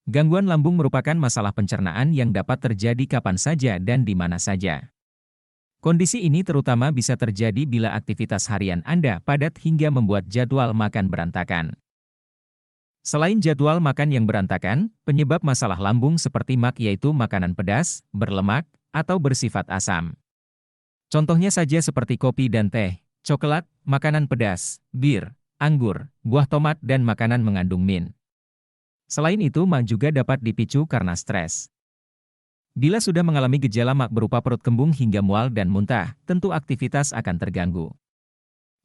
Gangguan lambung merupakan masalah pencernaan yang dapat terjadi kapan saja dan di mana saja. Kondisi ini terutama bisa terjadi bila aktivitas harian Anda padat hingga membuat jadwal makan berantakan. Selain jadwal makan yang berantakan, penyebab masalah lambung seperti MAG yaitu makanan pedas, berlemak, atau bersifat asam. Contohnya saja seperti kopi dan teh, coklat, makanan pedas, bir, anggur, buah tomat dan makanan mengandung min. Selain itu, MAG juga dapat dipicu karena stres. Bila sudah mengalami gejala MAG berupa perut kembung hingga mual dan muntah, tentu aktivitas akan terganggu.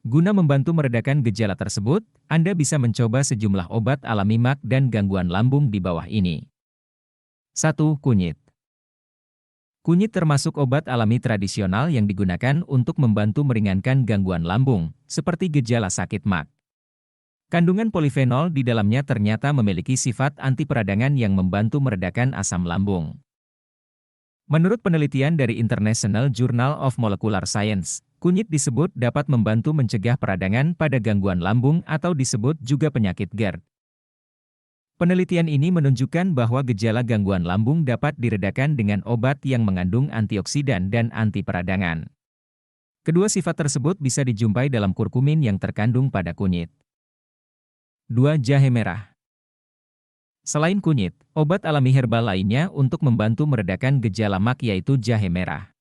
Guna membantu meredakan gejala tersebut, Anda bisa mencoba sejumlah obat alami MAG dan gangguan lambung di bawah ini. 1. Kunyit. Kunyit termasuk obat alami tradisional yang digunakan untuk membantu meringankan gangguan lambung, seperti gejala sakit MAG. Kandungan polifenol di dalamnya ternyata memiliki sifat anti peradangan yang membantu meredakan asam lambung. Menurut penelitian dari International Journal of Molecular Science, kunyit disebut dapat membantu mencegah peradangan pada gangguan lambung atau disebut juga penyakit GERD. Penelitian ini menunjukkan bahwa gejala gangguan lambung dapat diredakan dengan obat yang mengandung antioksidan dan anti peradangan. Kedua sifat tersebut bisa dijumpai dalam kurkumin yang terkandung pada kunyit. 2. Jahe merah. Selain kunyit, obat alami herbal lainnya untuk membantu meredakan gejala MAG yaitu jahe merah.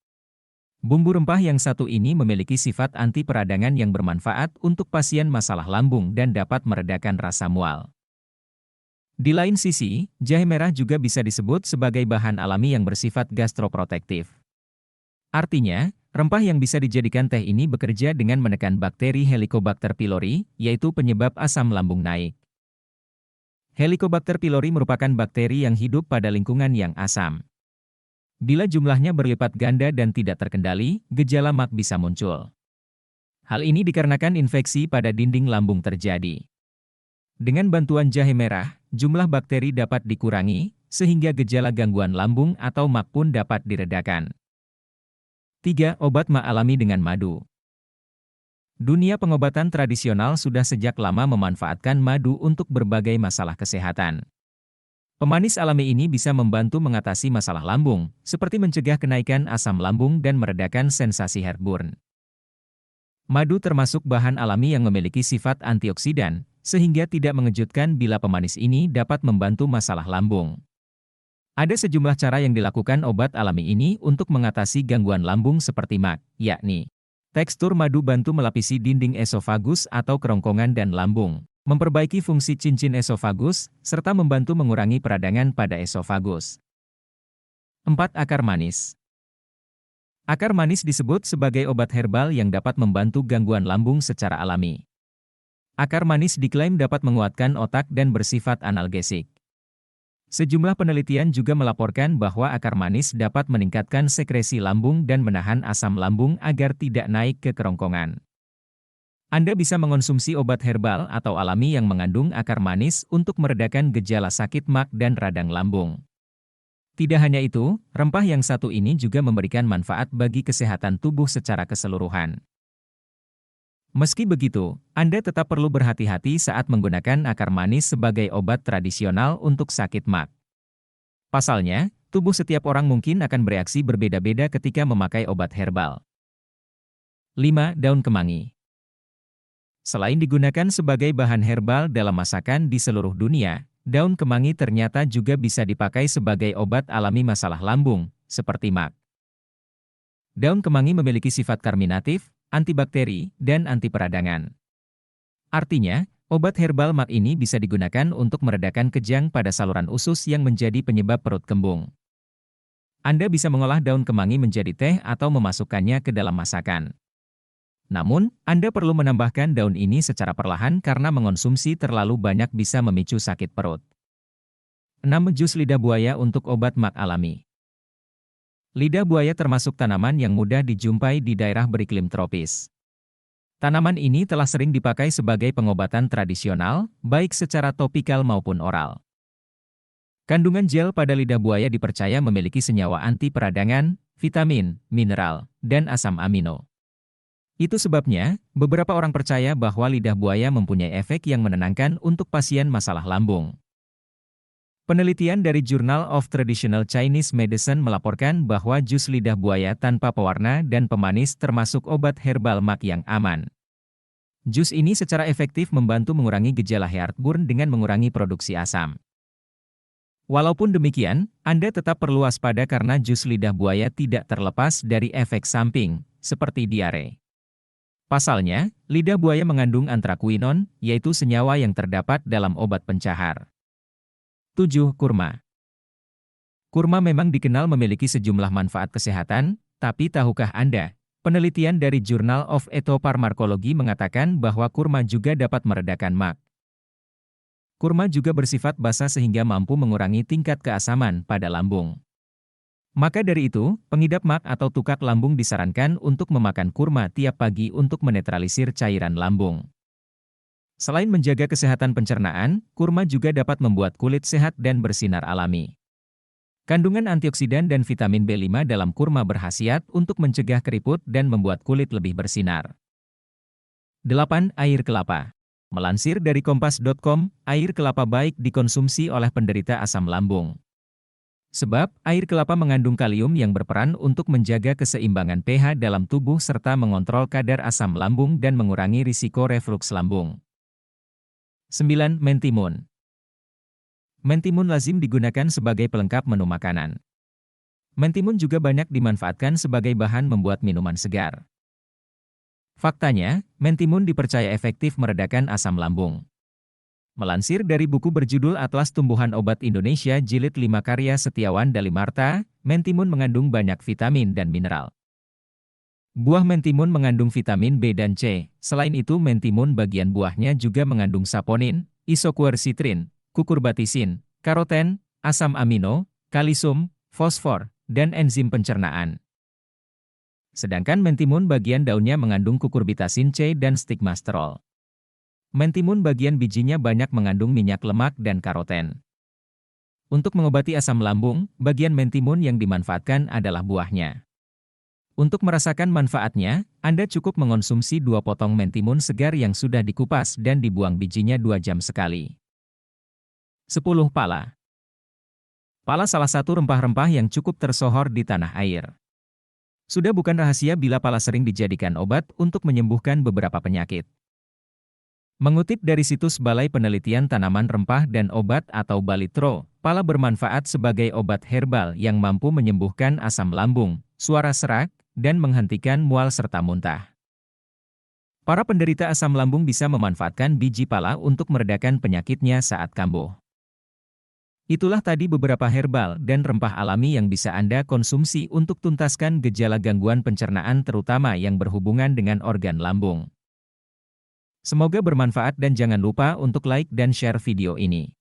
Bumbu rempah yang satu ini memiliki sifat anti peradangan yang bermanfaat untuk pasien masalah lambung dan dapat meredakan rasa mual. Di lain sisi, jahe merah juga bisa disebut sebagai bahan alami yang bersifat gastroprotektif. Artinya, rempah yang bisa dijadikan teh ini bekerja dengan menekan bakteri Helicobacter pylori, yaitu penyebab asam lambung naik. Helicobacter pylori merupakan bakteri yang hidup pada lingkungan yang asam. Bila jumlahnya berlipat ganda dan tidak terkendali, gejala MAG bisa muncul. Hal ini dikarenakan infeksi pada dinding lambung terjadi. Dengan bantuan jahe merah, jumlah bakteri dapat dikurangi, sehingga gejala gangguan lambung atau MAG pun dapat diredakan. 3. Obat MAG alami dengan madu. Dunia pengobatan tradisional sudah sejak lama memanfaatkan madu untuk berbagai masalah kesehatan. Pemanis alami ini bisa membantu mengatasi masalah lambung, seperti mencegah kenaikan asam lambung dan meredakan sensasi heartburn. Madu termasuk bahan alami yang memiliki sifat antioksidan, sehingga tidak mengejutkan bila pemanis ini dapat membantu masalah lambung. Ada sejumlah cara yang dilakukan obat alami ini untuk mengatasi gangguan lambung seperti MAG, yakni tekstur madu bantu melapisi dinding esofagus atau kerongkongan dan lambung, memperbaiki fungsi cincin esofagus, serta membantu mengurangi peradangan pada esofagus. 4. Akar manis. Akar manis disebut sebagai obat herbal yang dapat membantu gangguan lambung secara alami. Akar manis diklaim dapat menguatkan otak dan bersifat analgesik. Sejumlah penelitian juga melaporkan bahwa akar manis dapat meningkatkan sekresi lambung dan menahan asam lambung agar tidak naik ke kerongkongan. Anda bisa mengonsumsi obat herbal atau alami yang mengandung akar manis untuk meredakan gejala sakit MAG dan radang lambung. Tidak hanya itu, rempah yang satu ini juga memberikan manfaat bagi kesehatan tubuh secara keseluruhan. Meski begitu, Anda tetap perlu berhati-hati saat menggunakan akar manis sebagai obat tradisional untuk sakit MAG. Pasalnya, tubuh setiap orang mungkin akan bereaksi berbeda-beda ketika memakai obat herbal. 5. Daun kemangi. Selain digunakan sebagai bahan herbal dalam masakan di seluruh dunia, daun kemangi ternyata juga bisa dipakai sebagai obat alami masalah lambung, seperti MAG. Daun kemangi memiliki sifat karminatif, antibakteri, dan anti peradangan. Artinya, obat herbal MAG ini bisa digunakan untuk meredakan kejang pada saluran usus yang menjadi penyebab perut kembung. Anda bisa mengolah daun kemangi menjadi teh atau memasukkannya ke dalam masakan. Namun, Anda perlu menambahkan daun ini secara perlahan karena mengonsumsi terlalu banyak bisa memicu sakit perut. 6. Jus lidah buaya untuk obat MAG alami. Lidah buaya termasuk tanaman yang mudah dijumpai di daerah beriklim tropis. Tanaman ini telah sering dipakai sebagai pengobatan tradisional, baik secara topikal maupun oral. Kandungan gel pada lidah buaya dipercaya memiliki senyawa anti peradangan, vitamin, mineral, dan asam amino. Itu sebabnya, beberapa orang percaya bahwa lidah buaya mempunyai efek yang menenangkan untuk pasien masalah lambung. Penelitian dari Journal of Traditional Chinese Medicine melaporkan bahwa jus lidah buaya tanpa pewarna dan pemanis termasuk obat herbal mak yang aman. Jus ini secara efektif membantu mengurangi gejala heartburn dengan mengurangi produksi asam. Walaupun demikian, Anda tetap perlu waspada karena jus lidah buaya tidak terlepas dari efek samping, seperti diare. Pasalnya, lidah buaya mengandung anthraquinone, yaitu senyawa yang terdapat dalam obat pencahar. 7. Kurma. Kurma memang dikenal memiliki sejumlah manfaat kesehatan, tapi tahukah Anda? Penelitian dari Journal of Ethopharmacology mengatakan bahwa kurma juga dapat meredakan mak. Kurma juga bersifat basa sehingga mampu mengurangi tingkat keasaman pada lambung. Maka dari itu, pengidap mak atau tukak lambung disarankan untuk memakan kurma tiap pagi untuk menetralisir cairan lambung. Selain menjaga kesehatan pencernaan, kurma juga dapat membuat kulit sehat dan bersinar alami. Kandungan antioksidan dan vitamin B5 dalam kurma berkhasiat untuk mencegah keriput dan membuat kulit lebih bersinar. 8. Air kelapa. Melansir dari kompas.com, air kelapa baik dikonsumsi oleh penderita asam lambung. Sebab, air kelapa mengandung kalium yang berperan untuk menjaga keseimbangan pH dalam tubuh serta mengontrol kadar asam lambung dan mengurangi risiko refluks lambung. 9. Mentimun. Mentimun lazim digunakan sebagai pelengkap menu makanan. Mentimun juga banyak dimanfaatkan sebagai bahan membuat minuman segar. Faktanya, mentimun dipercaya efektif meredakan asam lambung. Melansir dari buku berjudul Atlas Tumbuhan Obat Indonesia Jilid 5 karya Setiawan Dalimarta, mentimun mengandung banyak vitamin dan mineral. Buah mentimun mengandung vitamin B dan C. Selain itu, mentimun bagian buahnya juga mengandung saponin, isoquercitrin, kukurbatisin, karoten, asam amino, kalisum, fosfor, dan enzim pencernaan. Sedangkan mentimun bagian daunnya mengandung kukurbitasin C dan stigmasterol. Mentimun bagian bijinya banyak mengandung minyak lemak dan karoten. Untuk mengobati asam lambung, bagian mentimun yang dimanfaatkan adalah buahnya. Untuk merasakan manfaatnya, Anda cukup mengonsumsi 2 potong mentimun segar yang sudah dikupas dan dibuang bijinya 2 jam sekali. 10. Pala. Pala salah satu rempah-rempah yang cukup tersohor di tanah air. Sudah bukan rahasia bila pala sering dijadikan obat untuk menyembuhkan beberapa penyakit. Mengutip dari situs Balai Penelitian Tanaman Rempah dan Obat atau Balitro, pala bermanfaat sebagai obat herbal yang mampu menyembuhkan asam lambung, suara serak, dan menghentikan mual serta muntah. Para penderita asam lambung bisa memanfaatkan biji pala untuk meredakan penyakitnya saat kambuh. Itulah tadi beberapa herbal dan rempah alami yang bisa Anda konsumsi untuk tuntaskan gejala gangguan pencernaan terutama yang berhubungan dengan organ lambung. Semoga bermanfaat dan jangan lupa untuk like dan share video ini.